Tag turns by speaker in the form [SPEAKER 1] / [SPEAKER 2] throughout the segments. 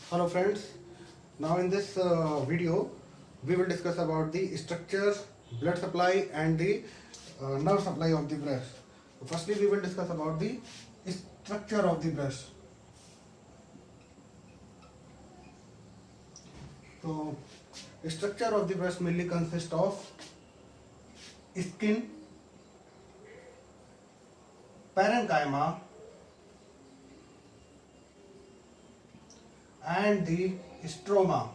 [SPEAKER 1] Hello friends, now in this video we will discuss about the structure, blood supply and the nerve supply of the breast. Firstly we will discuss about the structure of the breast. So structure of the breast mainly consists of skin, parenchyma and the stroma.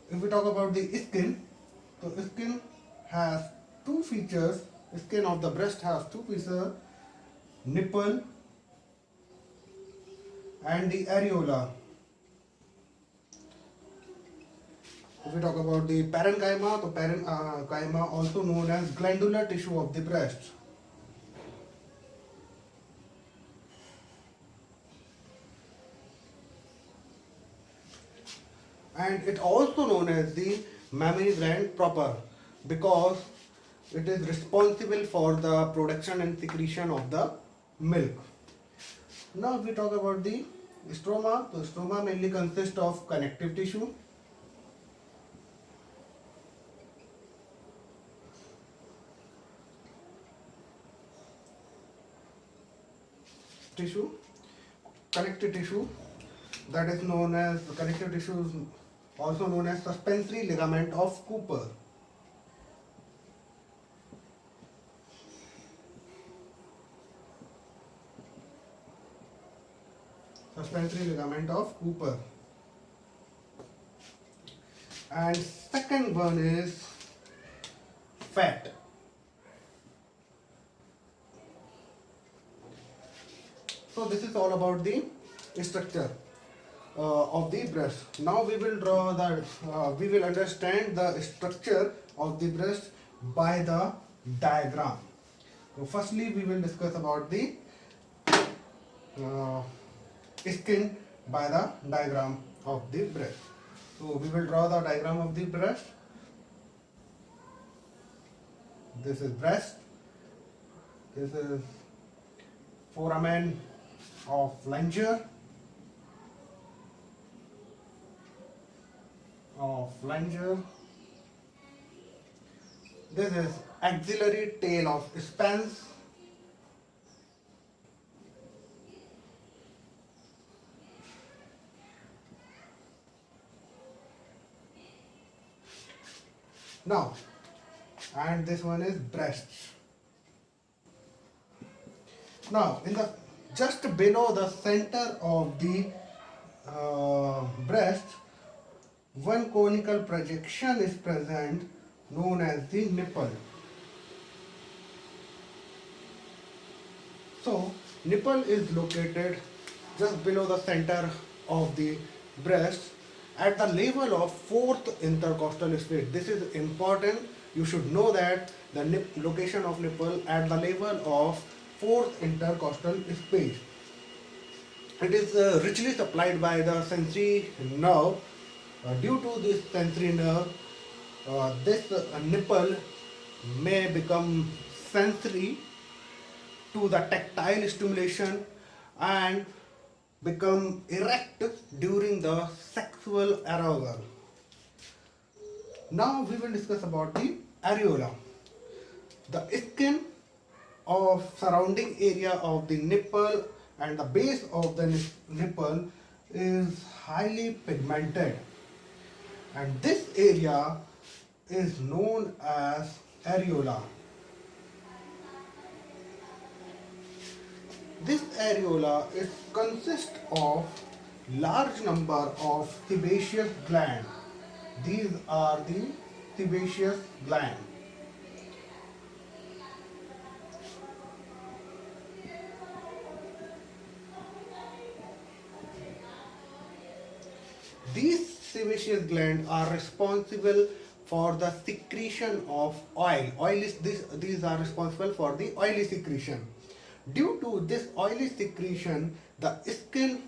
[SPEAKER 1] If we talk about the skin, so skin has two features. Skin of the breast has two features: nipple and the areola. If we talk about the parenchyma, so parenchyma also known as glandular tissue of the breast. And it also known as the mammary gland proper because it is responsible for the production and secretion of the milk. Now if we talk about the stroma, so stroma mainly consists of connective tissue, connective tissue that is known as connective tissue is also known as suspensory ligament of Cooper. Suspensory ligament of Cooper. And second one is fat. So this is all about the structure of the breast. Now we will draw the we will understand the structure of the breast by the diagram. So firstly we will discuss about the skin by the diagram of the breast. So we will draw the diagram of the breast. This is breast. This is foramen of Langer. This is axillary tail of Spence. Now, and this one is breast. Now, in the just below the center of the breast, one conical projection is present known as the nipple. So, nipple is located just below the center of the breast at the level of fourth intercostal space. This is important. You should know that the location of nipple at the level of fourth intercostal space. It is richly supplied by the sensory nerve. Due to this sensory nerve, this nipple may become sensory to the tactile stimulation and become erect during the sexual arousal. Now we will discuss about the areola. The skin of surrounding area of the nipple and the base of the nipple is highly pigmented, and this area is known as areola. This areola consists of large number of sebaceous glands. These are the sebaceous glands. These sebaceous glands are responsible for the secretion of oil. These are responsible for the oily secretion. Due to this oily secretion, the skin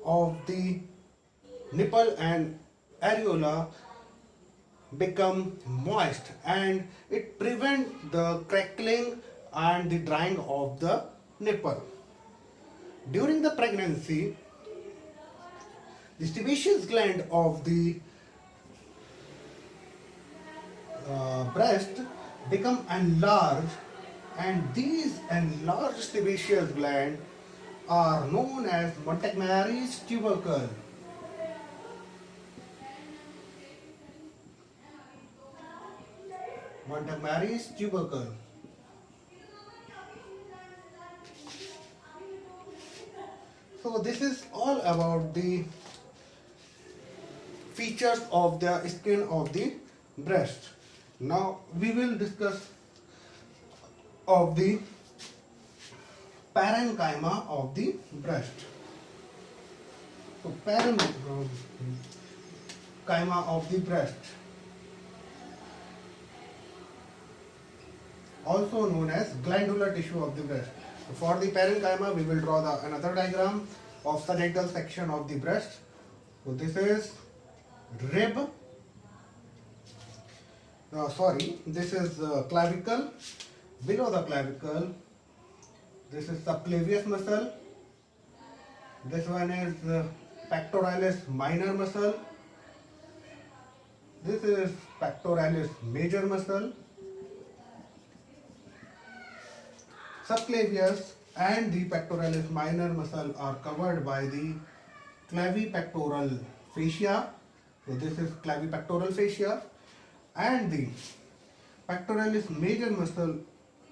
[SPEAKER 1] of the nipple and areola become moist and it prevents the crackling and the drying of the nipple. During the pregnancy, the sebaceous gland of the breast become enlarged, and these enlarged sebaceous gland are known as Montgomery's tubercle. Montgomery's tubercle. So this is all about the features of the skin of the breast. Now we will discuss of the parenchyma of the breast. So parenchyma of the breast, also known as glandular tissue of the breast. So for the parenchyma, we will draw another diagram of sagittal section of the breast. So this is rib. This is clavicle. Below the clavicle, this is subclavius muscle. This one is pectoralis minor muscle. This is pectoralis major muscle. Subclavius and the pectoralis minor muscle are covered by the clavipectoral fascia. So this is clavipectoral fascia, and the pectoralis major muscle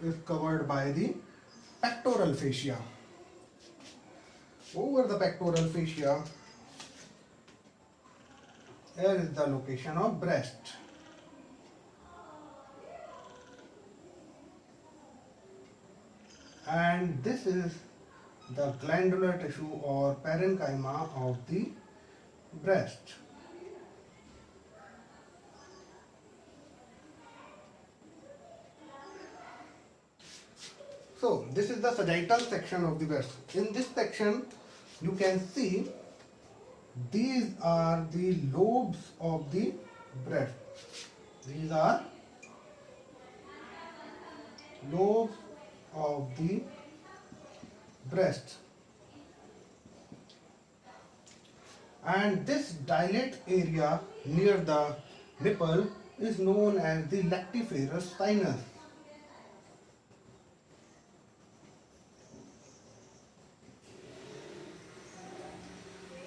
[SPEAKER 1] is covered by the pectoral fascia. Over the pectoral fascia, here is the location of breast. And this is the glandular tissue or parenchyma of the breast. So this is the sagittal section of the breast. In this section, you can see these are the lobes of the breast. These are lobes of the breast, and this dilate area near the nipple is known as the lactiferous sinus.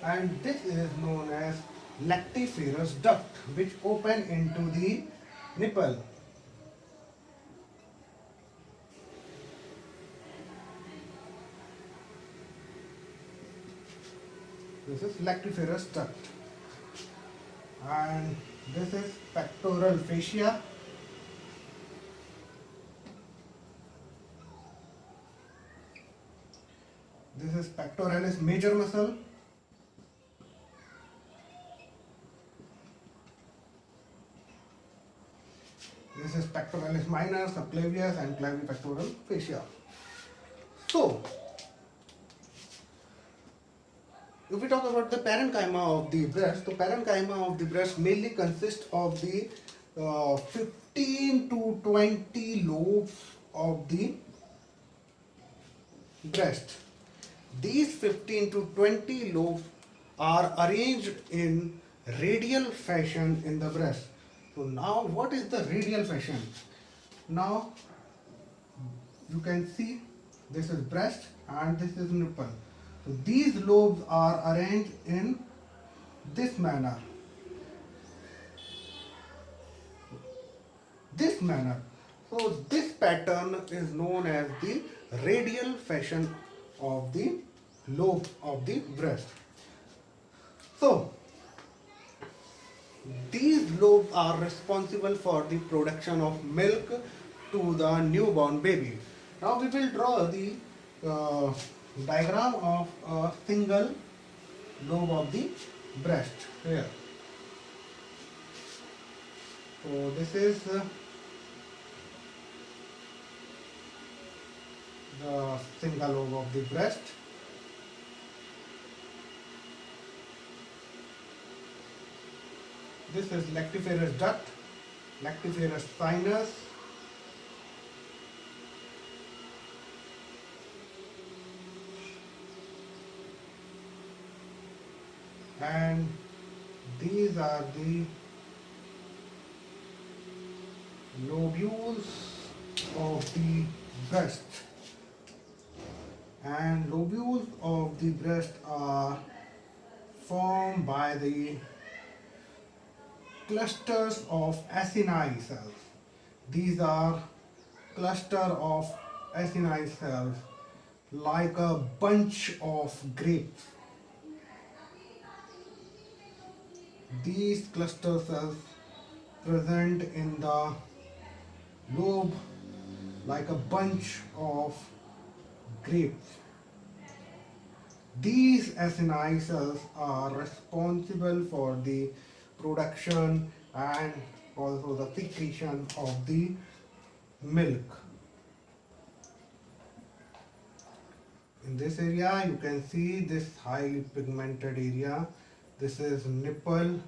[SPEAKER 1] And this is known as lactiferous duct, which open into the nipple. This is lactiferous duct, and this is pectoral fascia. This is pectoralis major muscle. This is pectoralis minor, subclavius, and clavipectoral fascia. So, if we talk about the parenchyma of the breast, the parenchyma of the breast mainly consists of the 15 to 20 lobes of the breast. These 15 to 20 lobes are arranged in radial fashion in the breast. So now what is the radial fashion? Now you can see this is breast and this is nipple. So these lobes are arranged in this manner. So this pattern is known as the radial fashion of the lobe of the breast. So these lobes are responsible for the production of milk to the newborn baby. Now we will draw the diagram of a single lobe of the breast here. So this is the single lobe of the breast. This is lactiferous duct, lactiferous sinus, and these are the lobules of the breast, and lobules of the breast are formed by the clusters of acini cells. These are cluster of acini cells like a bunch of grapes. These cluster cells present in the lobe like a bunch of grapes. These acini cells are responsible for the production and also the secretion of the milk. In this area you can see this highly pigmented area. This is nipple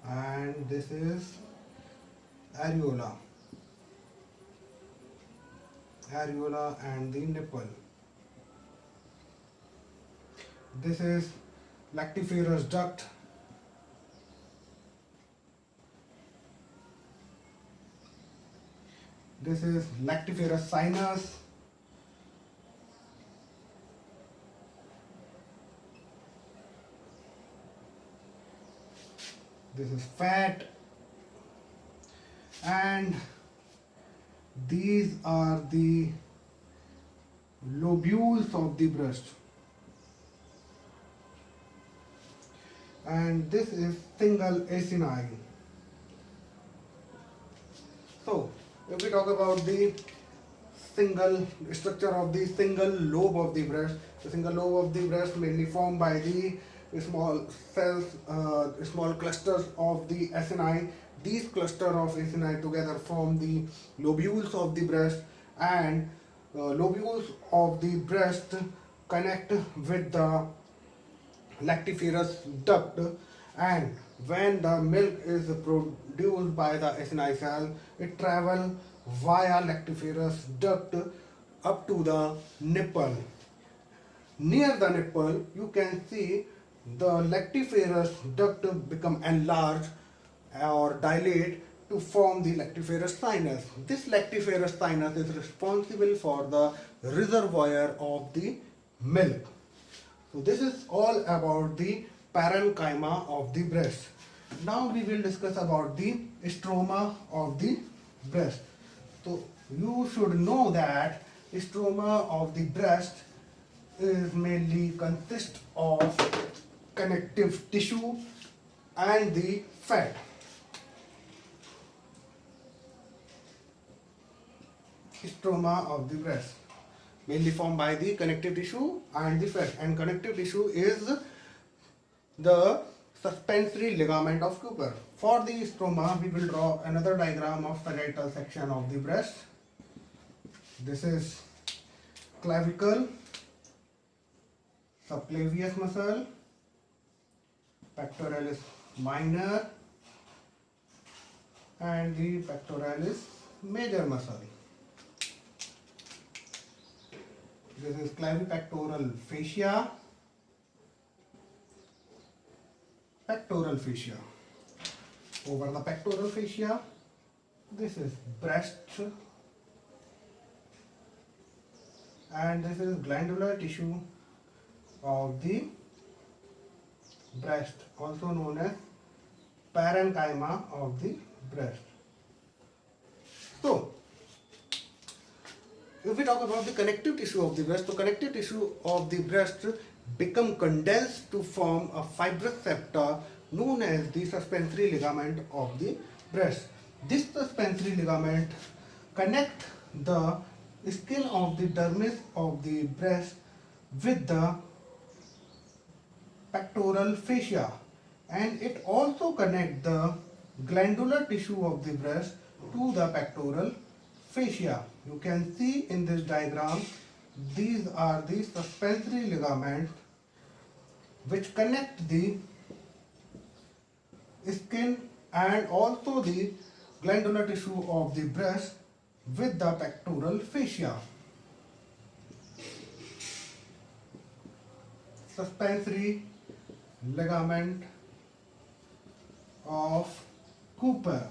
[SPEAKER 1] and this is areola and the nipple. This is lactiferous duct. This is lactiferous sinus. This is fat, and these are the lobules of the breast, and this is single acini. So if we talk about the single structure of the single lobe of the breast, the single lobe of the breast mainly formed by the small cells, small clusters of the acini. These cluster of acini together form the lobules of the breast, and lobules of the breast connect with the lactiferous duct, and when the milk is produced by the acini cell, it travels via lactiferous duct up to the nipple. Near the nipple you can see the lactiferous duct become enlarged or dilate to form the lactiferous sinus. This lactiferous sinus is responsible for the reservoir of the milk. So this is all about the parenchyma of the breast. Now we will discuss about the stroma of the breast. So you should know that stroma of the breast is mainly consist of connective tissue and the fat. Stroma of the breast mainly formed by the connective tissue and the fat, and connective tissue is the suspensory ligament of Cooper. For the stroma we will draw another diagram of parietal section of the breast. This is clavicle, subclavius muscle, pectoralis minor and the pectoralis major muscle. This is clavipectoral fascia, pectoral fascia. Over the pectoral fascia, this is breast, and this is glandular tissue of the breast, also known as parenchyma of the breast. So if we talk about the connective tissue of the breast, the connective tissue of the breast become condensed to form a fibrous septa known as the suspensory ligament of the breast. This suspensory ligament connect the skin of the dermis of the breast with the pectoral fascia, and it also connect the glandular tissue of the breast to the pectoral fascia. You can see in this diagram, these are the suspensory ligaments which connect the skin and also the glandular tissue of the breast with the pectoral fascia. Suspensory ligament of Cooper.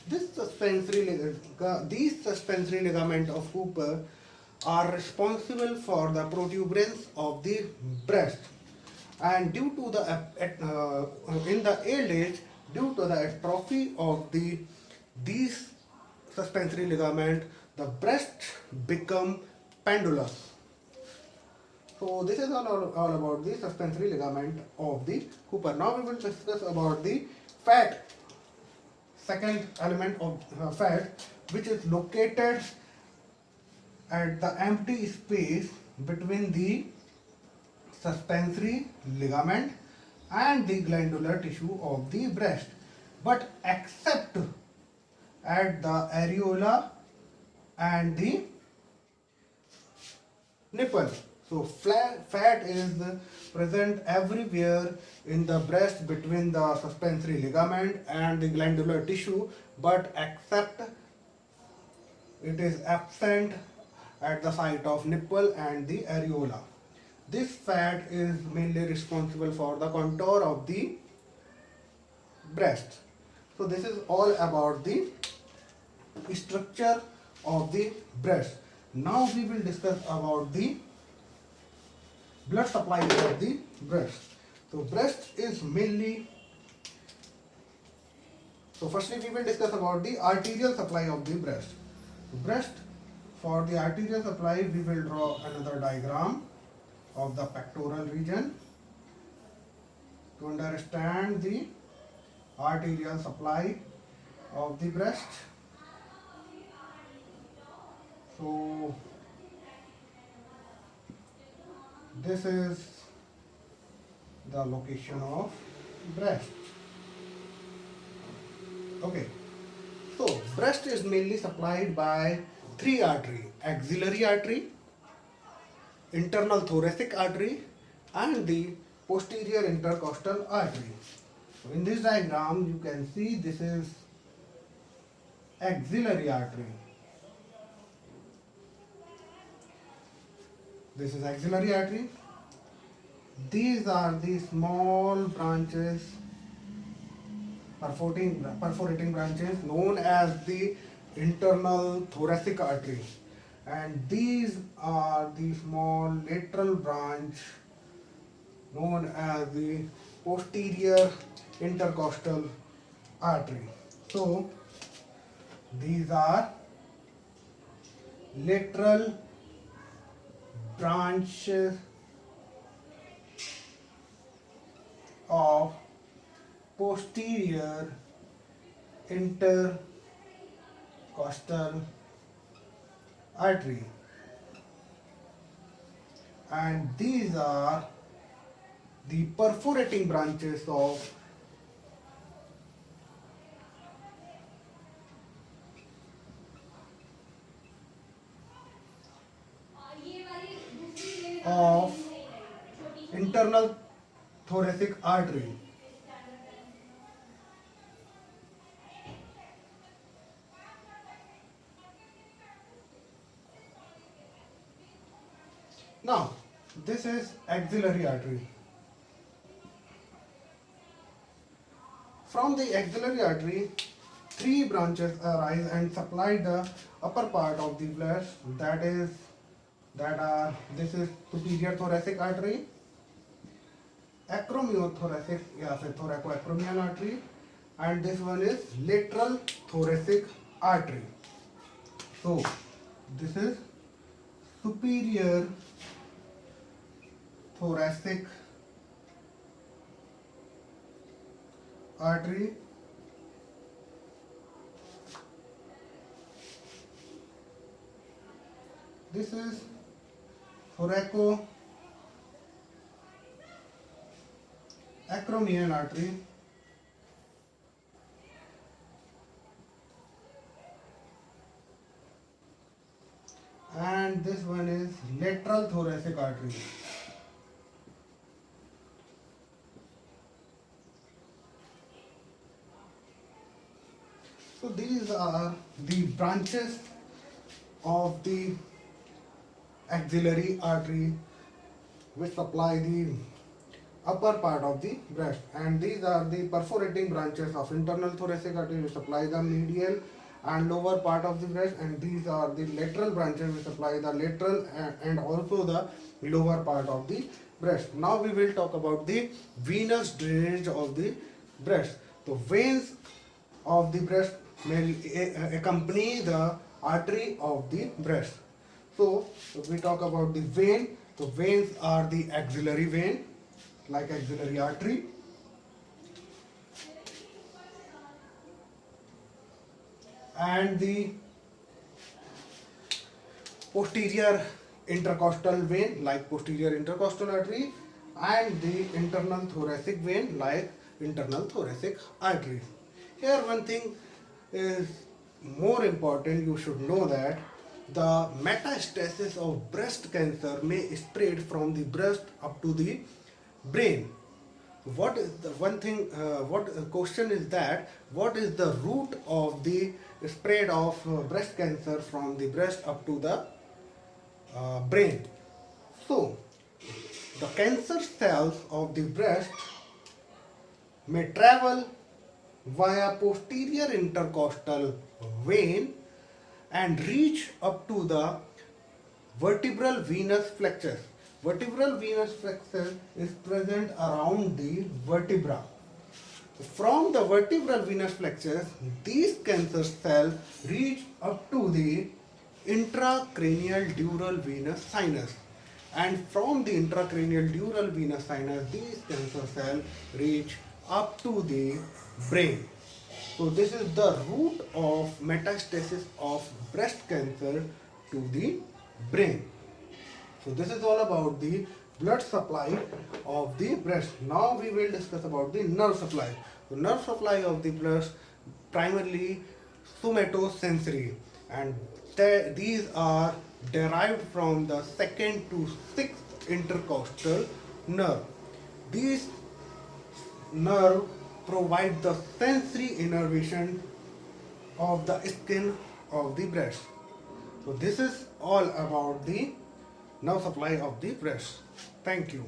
[SPEAKER 1] These suspensory ligament of Cooper are responsible for the protuberance of the breast, and due to the in the old age, due to the atrophy of these suspensory ligament, the breast become pendulous. So this is all about the suspensory ligament of the Cooper. Now we will discuss about the fat, second element of fat, which is located at the empty space between the suspensory ligament and the glandular tissue of the breast, but except at the areola and the nipple. So fat is present everywhere in the breast between the suspensory ligament and the glandular tissue, but except it is absent at the site of nipple and the areola. This fat is mainly responsible for the contour of the breast. So this is all about the structure of the breast. Now we will discuss about the blood supply of the breast. So breast is mainly, so firstly we will discuss about the arterial supply of the breast. Breast, for the arterial supply we will draw another diagram of the pectoral region to understand the arterial supply of the breast. So this is the location of breast. Okay, so breast is mainly supplied by three arteries: axillary artery, internal thoracic artery, and the posterior intercostal artery. So in this diagram you can see this is axillary artery. This is axillary artery. These are the small branches, perforating branches known as the internal thoracic artery, and these are the small lateral branch known as the posterior intercostal artery. So these are lateral branches of posterior intercostal artery, and these are the perforating branches of internal thoracic artery. Now this is axillary artery. From the axillary artery, three branches arise and supply the upper part of the breast. This is superior thoracic artery, acromiothoracic या फिर thoracoacromial artery, and this one is lateral thoracic artery. So this is superior thoracic artery, this is thoracoacromial artery, and this one is lateral thoracic artery. So these are the branches of the axillary artery which supply the upper part of the breast, and these are the perforating branches of internal thoracic artery which supply the medial and lower part of the breast, and these are the lateral branches which supply the lateral and also the lower part of the breast. Now we will talk about the venous drainage of the breast. The veins of the breast may accompany the artery of the breast. So if we talk about the vein, the veins are the axillary vein like axillary artery, and the posterior intercostal vein like posterior intercostal artery, and the internal thoracic vein like internal thoracic artery. Here one thing is more important, you should know that the metastasis of breast cancer may spread from the breast up to the brain. What is the one thing, what question is that, what is the root of the spread of breast cancer from the breast up to the brain? So the cancer cells of the breast may travel via posterior intercostal vein and reach up to the vertebral venous flexus. Vertebral venous flexus is present around the vertebra. From the vertebral venous flexus, these cancer cells reach up to the intracranial dural venous sinus, and from the intracranial dural venous sinus, these cancer cells reach up to the brain. So this is the root of metastasis of breast cancer to the brain. So this is all about the blood supply of the breast. Now we will discuss about the nerve supply. The nerve supply of the breast primarily somatosensory, and these are derived from the second to sixth intercostal nerve. These nerve provide the sensory innervation of the skin of the breast. So this is all about the nerve supply of the breast. Thank you.